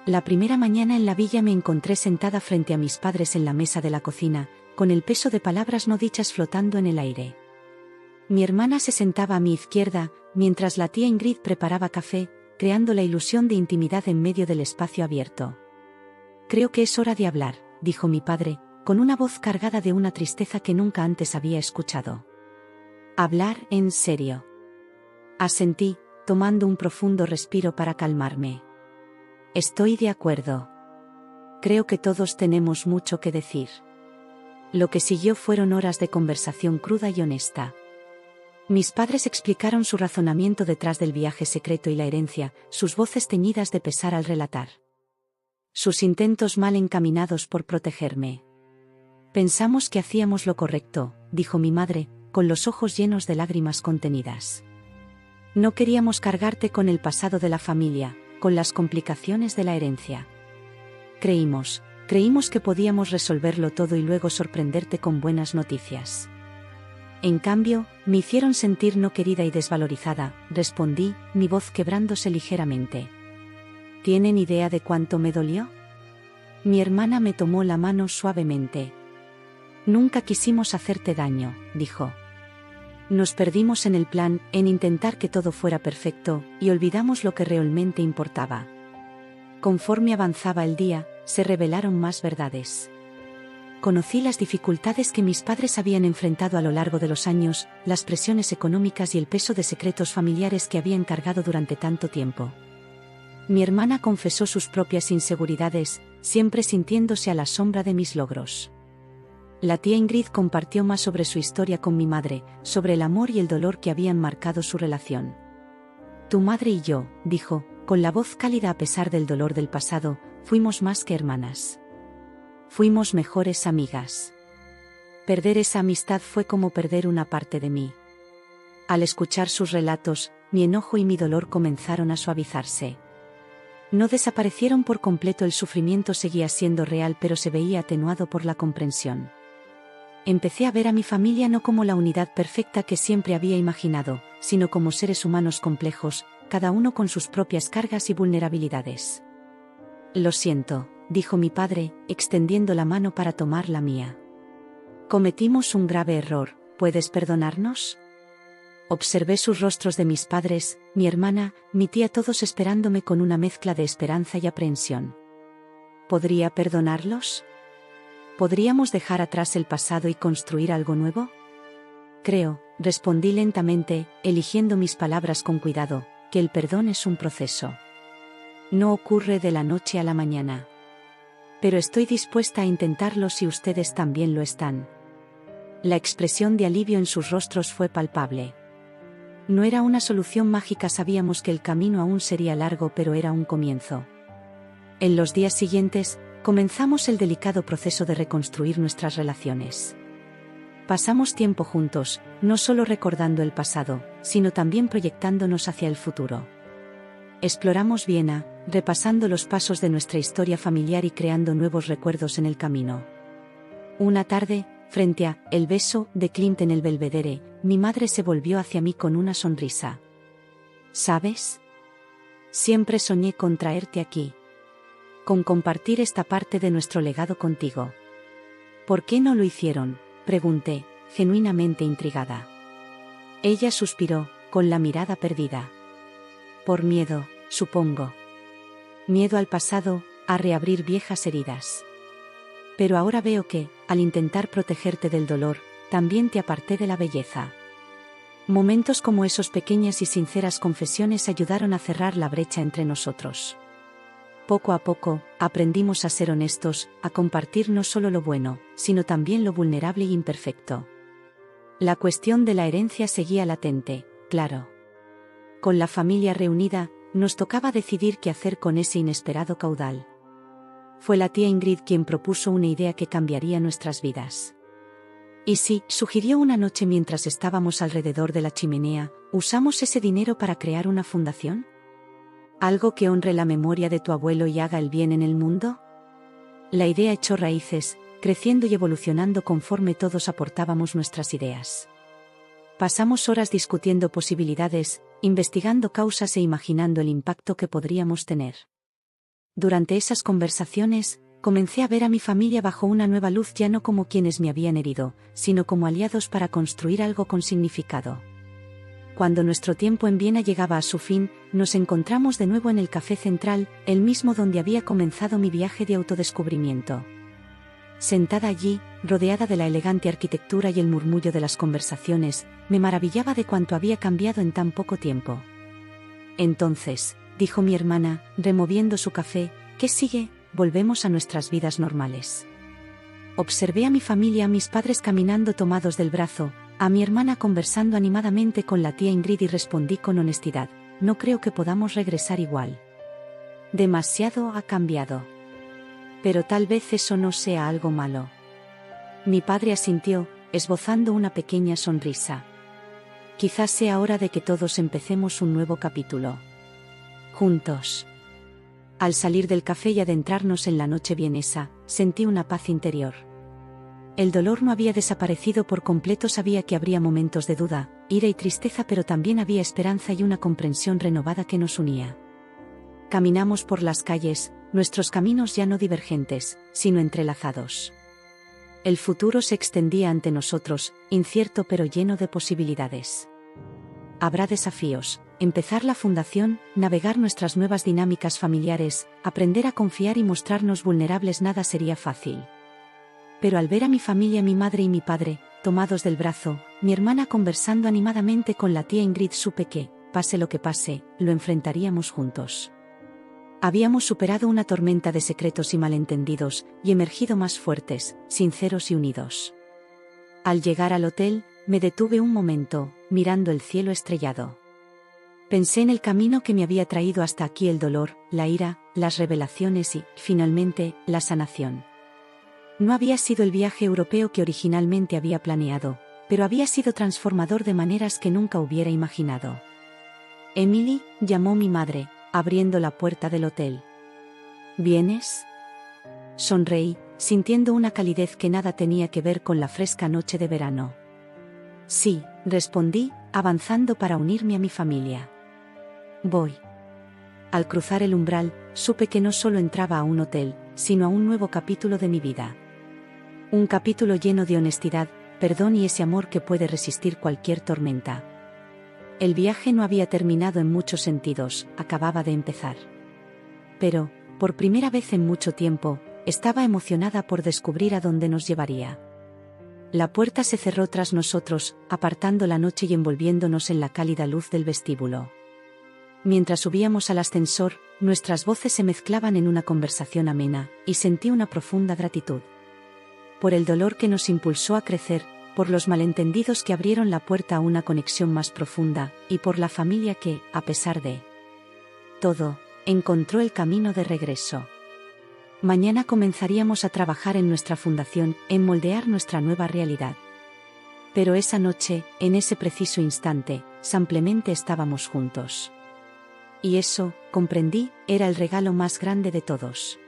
La primera mañana en la villa me encontré sentada frente a mis padres en la mesa de la cocina, con el peso de palabras no dichas flotando en el aire. Mi hermana se sentaba a mi izquierda, mientras la tía Ingrid preparaba café, creando la ilusión de intimidad en medio del espacio abierto. «Creo que es hora de hablar», dijo mi padre, con una voz cargada de una tristeza que nunca antes había escuchado. «¿Hablar en serio?». Asentí, tomando un profundo respiro para calmarme. «Estoy de acuerdo. Creo que todos tenemos mucho que decir». Lo que siguió fueron horas de conversación cruda y honesta. Mis padres explicaron su razonamiento detrás del viaje secreto y la herencia, sus voces teñidas de pesar al relatar. Sus intentos mal encaminados por protegerme. «Pensamos que hacíamos lo correcto», dijo mi madre, con los ojos llenos de lágrimas contenidas. «No queríamos cargarte con el pasado de la familia, con las complicaciones de la herencia. Creímos que podíamos resolverlo todo y luego sorprenderte con buenas noticias». En cambio, me hicieron sentir no querida y desvalorizada, respondí, mi voz quebrándose ligeramente. ¿Tienen idea de cuánto me dolió? Mi hermana me tomó la mano suavemente. «Nunca quisimos hacerte daño», dijo. «Nos perdimos en el plan, en intentar que todo fuera perfecto, y olvidamos lo que realmente importaba». Conforme avanzaba el día, se revelaron más verdades. Conocí las dificultades que mis padres habían enfrentado a lo largo de los años, las presiones económicas y el peso de secretos familiares que habían cargado durante tanto tiempo. Mi hermana confesó sus propias inseguridades, siempre sintiéndose a la sombra de mis logros. La tía Ingrid compartió más sobre su historia con mi madre, sobre el amor y el dolor que habían marcado su relación. «Tu madre y yo», dijo, con la voz cálida a pesar del dolor del pasado, «fuimos más que hermanas. Fuimos mejores amigas. Perder esa amistad fue como perder una parte de mí». Al escuchar sus relatos, mi enojo y mi dolor comenzaron a suavizarse. No desaparecieron por completo, el sufrimiento seguía siendo real, pero se veía atenuado por la comprensión. Empecé a ver a mi familia no como la unidad perfecta que siempre había imaginado, sino como seres humanos complejos, cada uno con sus propias cargas y vulnerabilidades. «Lo siento», dijo mi padre, extendiendo la mano para tomar la mía. «Cometimos un grave error, ¿puedes perdonarnos?». Observé sus rostros de mis padres, mi hermana, mi tía, todos esperándome con una mezcla de esperanza y aprehensión. ¿Podría perdonarlos? ¿Podríamos dejar atrás el pasado y construir algo nuevo? Creo, respondí lentamente, eligiendo mis palabras con cuidado, que el perdón es un proceso. No ocurre de la noche a la mañana. Pero estoy dispuesta a intentarlo si ustedes también lo están. La expresión de alivio en sus rostros fue palpable. No era una solución mágica, sabíamos que el camino aún sería largo, pero era un comienzo. En los días siguientes, comenzamos el delicado proceso de reconstruir nuestras relaciones. Pasamos tiempo juntos, no solo recordando el pasado, sino también proyectándonos hacia el futuro. Exploramos Viena, repasando los pasos de nuestra historia familiar y creando nuevos recuerdos en el camino. Una tarde, frente a El beso de Klimt en el Belvedere, mi madre se volvió hacia mí con una sonrisa. «¿Sabes? Siempre soñé con traerte aquí. Con compartir esta parte de nuestro legado contigo». «¿Por qué no lo hicieron?», pregunté, genuinamente intrigada. Ella suspiró, con la mirada perdida. «Por miedo, supongo. Miedo al pasado, a reabrir viejas heridas. Pero ahora veo que, al intentar protegerte del dolor, también te aparté de la belleza». Momentos como esos, pequeñas y sinceras confesiones, ayudaron a cerrar la brecha entre nosotros. Poco a poco, aprendimos a ser honestos, a compartir no solo lo bueno, sino también lo vulnerable e imperfecto. La cuestión de la herencia seguía latente, claro. Con la familia reunida, nos tocaba decidir qué hacer con ese inesperado caudal. Fue la tía Ingrid quien propuso una idea que cambiaría nuestras vidas. Y sí, sugirió una noche mientras estábamos alrededor de la chimenea, ¿usamos ese dinero para crear una fundación? ¿Algo que honre la memoria de tu abuelo y haga el bien en el mundo? La idea echó raíces, creciendo y evolucionando conforme todos aportábamos nuestras ideas. Pasamos horas discutiendo posibilidades, investigando causas e imaginando el impacto que podríamos tener. Durante esas conversaciones, comencé a ver a mi familia bajo una nueva luz, ya no como quienes me habían herido, sino como aliados para construir algo con significado. Cuando nuestro tiempo en Viena llegaba a su fin, nos encontramos de nuevo en el Café Central, el mismo donde había comenzado mi viaje de autodescubrimiento. Sentada allí, rodeada de la elegante arquitectura y el murmullo de las conversaciones, me maravillaba de cuánto había cambiado en tan poco tiempo. Entonces, dijo mi hermana, removiendo su café, ¿qué sigue? Volvemos a nuestras vidas normales. Observé a mi familia, a mis padres caminando tomados del brazo, a mi hermana conversando animadamente con la tía Ingrid y respondí con honestidad, no creo que podamos regresar igual. Demasiado ha cambiado. Pero tal vez eso no sea algo malo. Mi padre asintió, esbozando una pequeña sonrisa. Quizás sea hora de que todos empecemos un nuevo capítulo. Juntos. Al salir del café y adentrarnos en la noche vienesa, sentí una paz interior. El dolor no había desaparecido por completo, sabía que habría momentos de duda, ira y tristeza, pero también había esperanza y una comprensión renovada que nos unía. Caminamos por las calles, nuestros caminos ya no divergentes, sino entrelazados. El futuro se extendía ante nosotros, incierto pero lleno de posibilidades. Habrá desafíos, empezar la fundación, navegar nuestras nuevas dinámicas familiares, aprender a confiar y mostrarnos vulnerables, nada sería fácil. Pero al ver a mi familia, mi madre y mi padre, tomados del brazo, mi hermana conversando animadamente con la tía Ingrid, supe que, pase lo que pase, lo enfrentaríamos juntos. Habíamos superado una tormenta de secretos y malentendidos, y emergido más fuertes, sinceros y unidos. Al llegar al hotel, me detuve un momento, mirando el cielo estrellado. Pensé en el camino que me había traído hasta aquí, el dolor, la ira, las revelaciones y, finalmente, la sanación. No había sido el viaje europeo que originalmente había planeado, pero había sido transformador de maneras que nunca hubiera imaginado. Emily, llamó mi madre, abriendo la puerta del hotel. ¿Vienes? Sonreí, sintiendo una calidez que nada tenía que ver con la fresca noche de verano. Sí, respondí, avanzando para unirme a mi familia. Voy. Al cruzar el umbral, supe que no solo entraba a un hotel, sino a un nuevo capítulo de mi vida. Un capítulo lleno de honestidad, perdón y ese amor que puede resistir cualquier tormenta. El viaje no había terminado en muchos sentidos, acababa de empezar. Pero, por primera vez en mucho tiempo, estaba emocionada por descubrir a dónde nos llevaría. La puerta se cerró tras nosotros, apartando la noche y envolviéndonos en la cálida luz del vestíbulo. Mientras subíamos al ascensor, nuestras voces se mezclaban en una conversación amena, y sentí una profunda gratitud. Por el dolor que nos impulsó a crecer, por los malentendidos que abrieron la puerta a una conexión más profunda, y por la familia que, a pesar de todo, encontró el camino de regreso. Mañana comenzaríamos a trabajar en nuestra fundación, en moldear nuestra nueva realidad. Pero esa noche, en ese preciso instante, simplemente estábamos juntos. Y eso, comprendí, era el regalo más grande de todos.